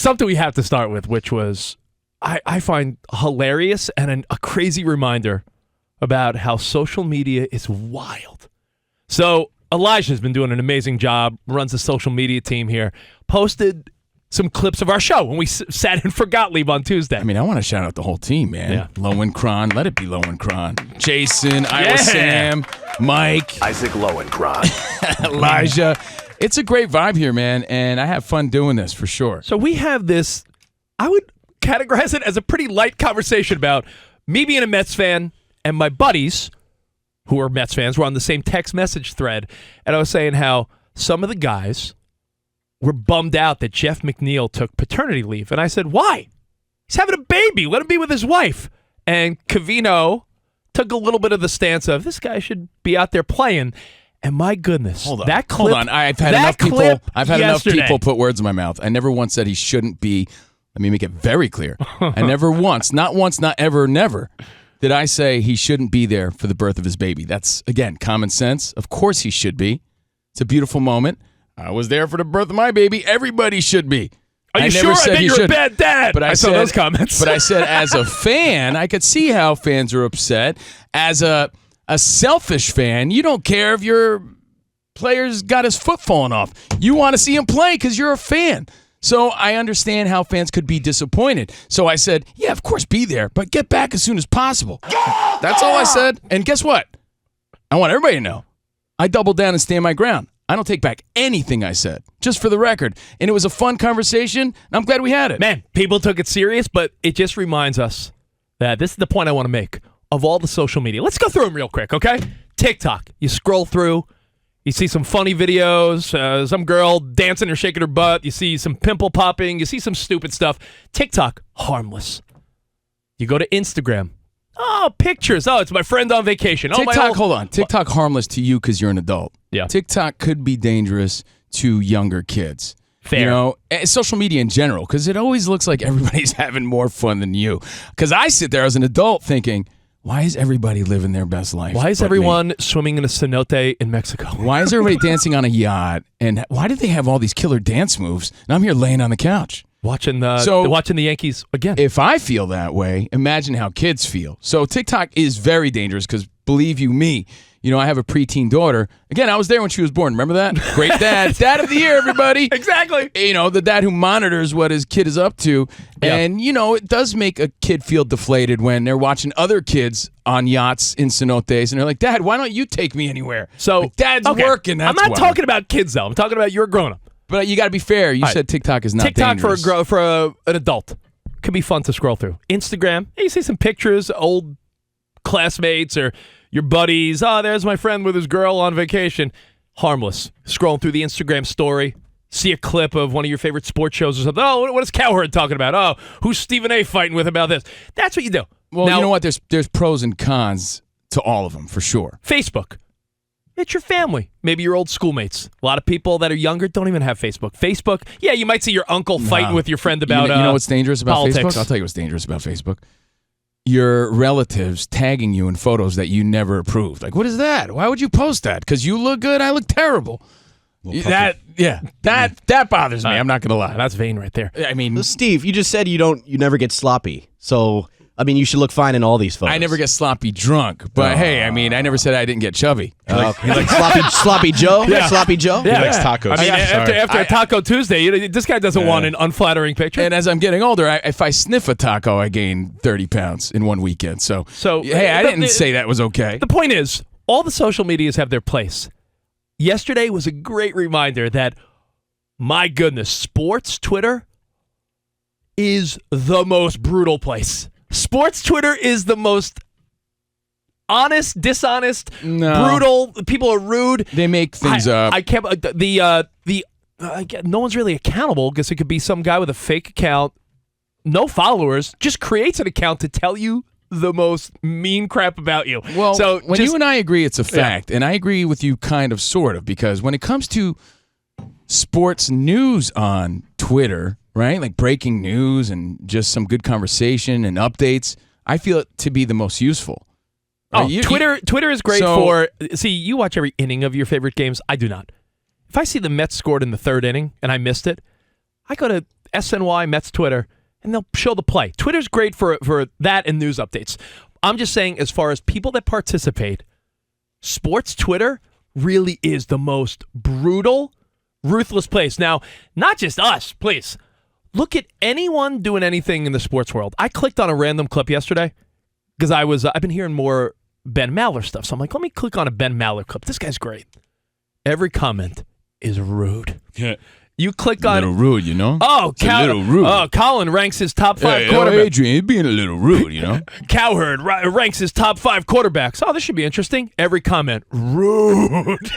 something we have to start with, which was I find hilarious and a crazy reminder about how social media is wild. So Elijah's been doing an amazing job, runs the social media team here, posted some clips of our show when we sat in for Gottlieb on Tuesday. I mean, I want to shout out the whole team, man. Yeah. Lowenkron, let it be Lowenkron. Jason, Iowa Sam, Mike. Isaac Lowenkron. Elijah. It's a great vibe here, man, and I have fun doing this for sure. So we have this, I would categorize it as a pretty light conversation about me being a Mets fan and my buddies who are Mets fans were on the same text message thread, and I was saying how some of the guys were bummed out that Jeff McNeil took paternity leave. And I said, why? He's having a baby. Let him be with his wife. And Covino took a little bit of the stance of, this guy should be out there playing. And my goodness, Hold on. that clip. Hold on. I've had enough people put words in my mouth. I never once said he shouldn't be. Let me make it very clear. I never once, not ever, never, did I say he shouldn't be there for the birth of his baby. That's, again, common sense. Of course he should be. It's a beautiful moment. I was there for the birth of my baby. Everybody should be. Are you sure? I bet you're a bad dad. But I saw those comments. But I said, as a fan, I could see how fans are upset. As a selfish fan, you don't care if your player's got his foot falling off. You want to see him play because you're a fan. So I understand how fans could be disappointed. So I said, yeah, of course, be there, but get back as soon as possible. That's all I said. And guess what? I want everybody to know. I double down and stand my ground. I don't take back anything I said, just for the record. And it was a fun conversation, and I'm glad we had it. Man, people took it serious, but it just reminds us that this is the point I want to make of all the social media. Let's go through them real quick, okay? TikTok. You scroll through, you see some funny videos, some girl dancing or shaking her butt. You see some pimple popping. You see some stupid stuff. TikTok, harmless. You go to Instagram. Oh, pictures. Oh, it's my friend on vacation. TikTok, hold on. TikTok harmless to you because you're an adult. Yeah. TikTok could be dangerous to younger kids. Fair. You know, social media in general, because it always looks like everybody's having more fun than you. Because I sit there as an adult thinking, why is everybody living their best life? Why is everyone swimming in a cenote in Mexico? Why is everybody dancing on a yacht? And why do they have all these killer dance moves? And I'm here laying on the couch. Watching the Yankees again. If I feel that way, imagine how kids feel. So TikTok is very dangerous because, believe you me, you know, I have a preteen daughter. Again, I was there when she was born. Remember that? Great dad. Dad of the year, everybody. Exactly. You know, the dad who monitors what his kid is up to. Yeah. And, you know, it does make a kid feel deflated when they're watching other kids on yachts in cenotes. And they're like, Dad, why don't you take me anywhere? So like, Dad's working. That's I'm not talking about kids, though. I'm talking about you're grown up. But you got to be fair. You said TikTok is not dangerous. TikTok for an adult could be fun to scroll through. Instagram, you see some pictures, old classmates or your buddies. Oh, there's my friend with his girl on vacation. Harmless. Scrolling through the Instagram story, see a clip of one of your favorite sports shows or something. Oh, what is Cowherd talking about? Oh, who's Stephen A. fighting with about this? That's what you do. Well, now, you know what? There's pros and cons to all of them, for sure. Facebook. It's your family. Maybe your old schoolmates. A lot of people that are younger don't even have Facebook. Facebook, yeah, you might see your uncle fighting with your friend about you know what's dangerous about politics. Facebook? I'll tell you what's dangerous about Facebook. Your relatives tagging you in photos that you never approved. Like, what is that? Why would you post that? Because you look good, I look terrible. That bothers me. I'm not going to lie. That's vain right there. I mean, Steve, you just said you never get sloppy. So, I mean, you should look fine in all these photos. I never get sloppy drunk, but hey, I mean, I never said I didn't get chubby. You like sloppy Joe? Yeah. Sloppy Joe? Yeah. He likes tacos. I mean, after a Taco Tuesday, this guy doesn't want an unflattering picture. And as I'm getting older, if I sniff a taco, I gain 30 pounds in one weekend. So hey, I didn't say that was okay. The point is, all the social medias have their place. Yesterday was a great reminder that, my goodness, sports Twitter is the most brutal place. Sports Twitter is the most honest, dishonest, brutal. People are rude. They make things up. I can't. No one's really accountable because it could be some guy with a fake account, no followers, just creates an account to tell you the most mean crap about you. Well, so when you and I agree, it's a fact, and I agree with you kind of, sort of, because when it comes to sports news on Twitter, right? Like breaking news and just some good conversation and updates, I feel it to be the most useful. Twitter is great for... See, you watch every inning of your favorite games. I do not. If I see the Mets scored in the third inning and I missed it, I go to SNY Mets Twitter, and they'll show the play. Twitter's great for that and news updates. I'm just saying, as far as people that participate, sports Twitter really is the most brutal, ruthless place. Now, not just us, please. Look at anyone doing anything in the sports world. I clicked on a random clip yesterday because I've been hearing more Ben Maller stuff. So I'm like, let me click on a Ben Maller clip. This guy's great. Every comment is rude. Yeah. You click A on little rude, you know? Oh, It's a little rude. Oh, Colin ranks his top 5 Hey, quarterbacks. Adrian, you're being a little rude, you know? Cowherd ranks his top 5 quarterbacks. Oh, this should be interesting. Every comment, rude.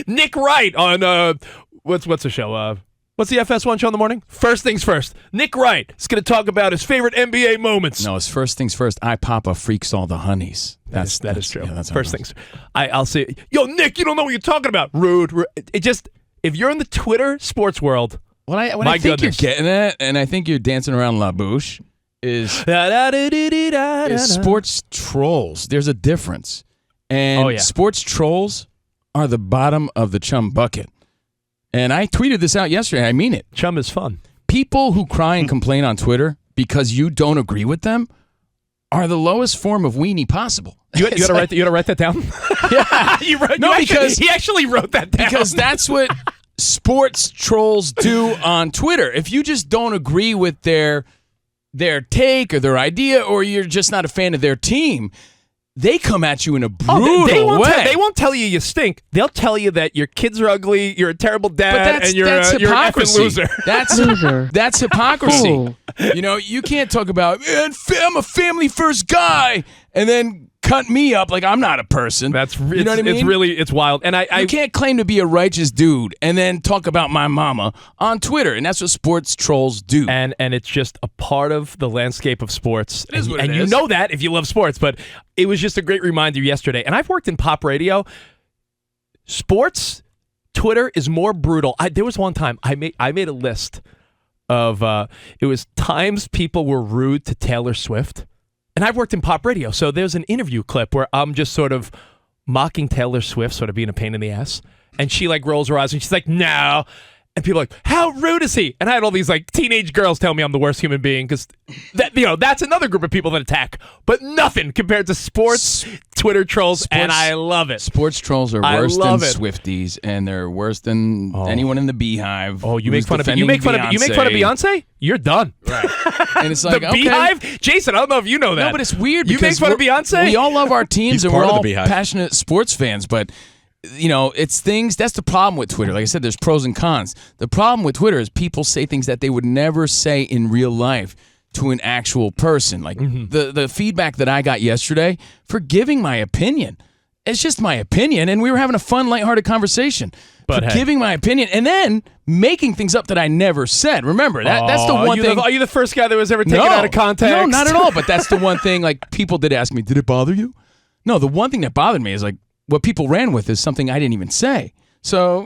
Nick Wright on what's the show? What's the FS1 show in the morning? First Things First. Nick Wright is going to talk about his favorite NBA moments. No, it's first things first. I Papa freaks all the honeys. That is true. Yeah, that's how First it goes. things. I'll say, yo, Nick, you don't know what you're talking about. Rude. It just, if you're in the Twitter sports world, What I My think goodness. you're getting at, and I think you're dancing around La Bouche, is sports trolls. There's a difference. And Oh, yeah. sports trolls are the bottom of the chum bucket. And I tweeted this out yesterday. I mean it. Chum is fun. People who cry and complain on Twitter because you don't agree with them are the lowest form of weenie possible. You gotta write that down? Yeah. He actually wrote that down. Because that's what sports trolls do on Twitter. If you just don't agree with their take or their idea, or you're just not a fan of their team, they come at you in a brutal way. They won't tell you stink. They'll tell you that your kids are ugly, you're a terrible dad, and you're an effing hypocrisy. loser. That's hypocrisy. Fool. You know, you can't talk about, man, I'm a family first guy, and then cut me up like I'm not a person. You know what I mean? It's wild. And You can't claim to be a righteous dude and then talk about my mama on Twitter, and that's what sports trolls do. and it's just a part of the landscape of sports. It is what it and you is. know that if you love sports, but it was just a great reminder yesterday. And I've worked in pop radio. Sports Twitter is more brutal. There was one time I made a list of it was times people were rude to Taylor Swift. And I've worked in pop radio, so there's an interview clip where I'm just sort of mocking Taylor Swift, sort of being a pain in the ass. And she like rolls her eyes and she's like, no. And people are like, how rude is he? And I had all these like teenage girls tell me I'm the worst human being because that's another group of people that attack. But nothing compared to sports Twitter trolls, and I love it. Sports trolls are I worse than love it. Swifties, and they're worse than anyone in the Beehive. Oh, you who's make fun of defending Beyonce? You're done. Right. And it's like, The okay. Beehive? Jason, I don't know if you know that. No, but it's weird You because make fun of we're- Beyonce? We all love our teams He's and part we're of the all Beehive. passionate sports fans, but you know, it's things. That's the problem with Twitter. Like I said, there's pros and cons. The problem with Twitter is people say things that they would never say in real life to an actual person. Like the feedback that I got yesterday for giving my opinion. It's just my opinion, and we were having a fun, lighthearted conversation. But for hey. giving my opinion and then making things up that I never said. Remember that's the one thing. Are you the first guy that was ever taken out of context? No, not at all. But that's the one thing. Like people did ask me, did it bother you? No, the one thing that bothered me is like what people ran with is something I didn't even say. So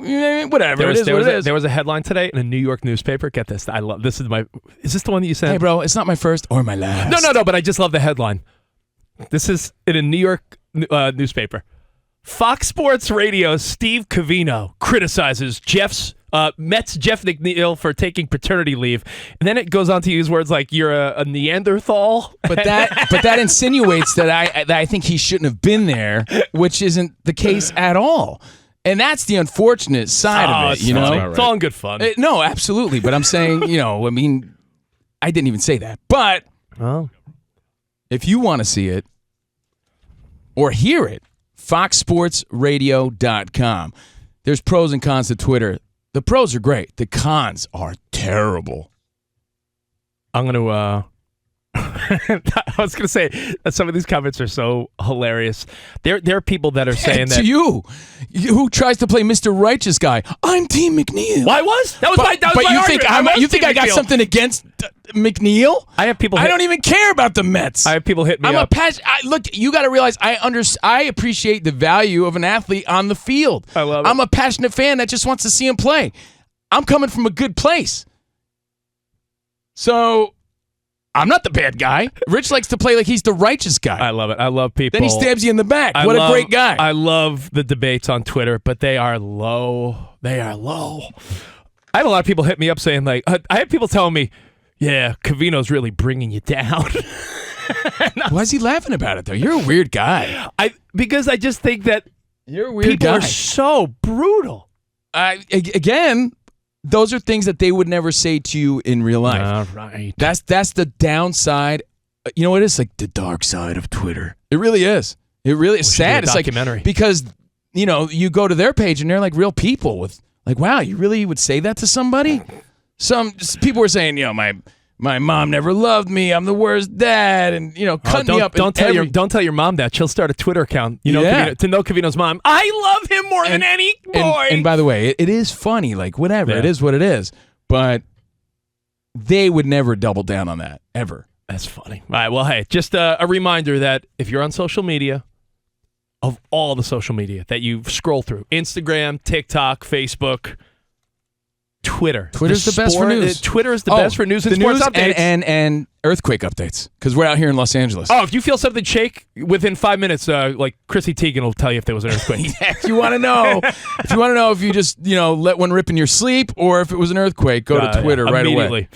whatever. There It is. was a headline today in a New York newspaper. Get this. I love this. Is this the one that you sent? Hey, bro, it's not my first or my last. No. But I just love the headline. This is in a New York newspaper. Fox Sports Radio's Steve Covino criticizes Mets Jeff McNeil for taking paternity leave, and then it goes on to use words like "you're a Neanderthal." But that insinuates that I think he shouldn't have been there, which isn't the case at all. And that's the unfortunate side of it, you know. It's all in good fun. No, absolutely. But I'm saying, you know, I mean, I didn't even say that. But if you want to see it or hear it, foxsportsradio.com. There's pros and cons to Twitter. The pros are great. The cons are terrible. I'm going to I was going to say that some of these comments are so hilarious. There are people that are saying that to you who tries to play Mr. Righteous Guy. I'm Team McNeil. That was my But you think argument. you think I got something against McNeil? I have people I don't even care about the Mets. I have people hit me I'm up. look, you got to realize I appreciate the value of an athlete on the field. I love it. I'm a passionate fan that just wants to see him play. I'm coming from a good place. So I'm not the bad guy. Rich likes to play like he's the righteous guy. I love it. I love people. Then he stabs you in the back. What a great guy. I love the debates on Twitter, but they are low. They are low. I had a lot of people hit me up saying, like, I had people telling me, yeah, Covino's really bringing you down. Why is he laughing about it, though? You're a weird guy. Because I just think that You're a weird people guy. are so brutal. Again, those are things that they would never say to you in real life. All right. That's the downside. You know what it is? Like the dark side of Twitter. It really is. It really is sad. It's documentary. like because you go to their page and they're like real people with like, wow, you really would say that to somebody? Some people were saying, my mom never loved me. I'm the worst dad, and cut me up. Don't tell your mom that. She'll start a Twitter account. Yeah. To know Covino's mom. I love him more than any boy. And by the way, it is funny. Like whatever, Yeah. it is what it is. But they would never double down on that ever. That's funny. All right. Well, hey, just a reminder that if you're on social media, of all the social media that you scroll through, Instagram, TikTok, Facebook, Twitter's the best for news. Twitter is the best for news and the sports news updates. and earthquake updates because we're out here in Los Angeles. Oh, if you feel something shake within 5 minutes, like Chrissy Teigen will tell you if there was an earthquake. Yeah, if you want to know, if you just let one rip in your sleep or if it was an earthquake, go to Twitter right away. Immediately.